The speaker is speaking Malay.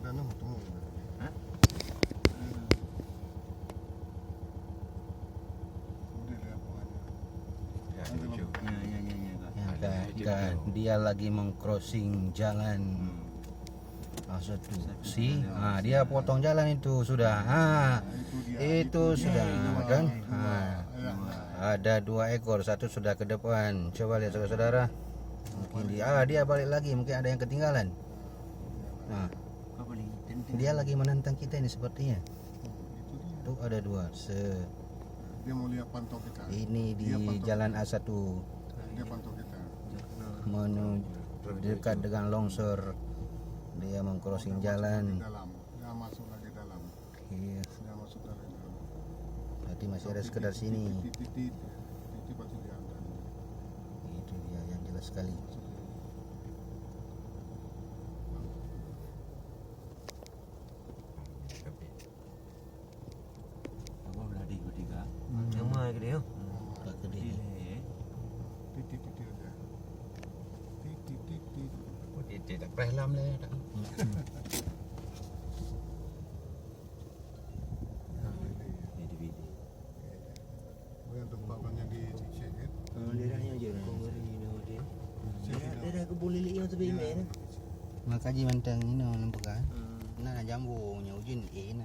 sana bertemu. Hah? Udah lihat pokoknya. Ya, lucu. Dan dia lagi meng-crossing jalan. Maksud tuh si, dia potong jalan itu sudah. Itu sudah kan. Ada 2 ekor, satu sudah ke depan. Coba lihat saudara-saudara. Mungkin dia balik lagi, mungkin ada yang ketinggalan. Nah, dia lagi menantang kita ini sepertinya. Tuh ada 2. Dia mau lihat pantau kita. Ini di jalan A1 Dia pantau kita. menuju dekat dengan longsor. Dia meng-crossing jalan. Dalam. Dia masuk lagi dalam. Iya, Dia masuk lagi dalam. berarti masih ada sekedar sini. Titik pasti dia ada. Itu dia yang jelas sekali. Apa berarti ketiga? Nama ke dia. Tak gede. Titik aja. Titik. Dia tak pelam lah. Yang tempatnya di Cicet. Daerahnya je. Daerah kebun lili yang sebelah Makaji mantang ini nampak kan? Nah jambu nya ujin ni.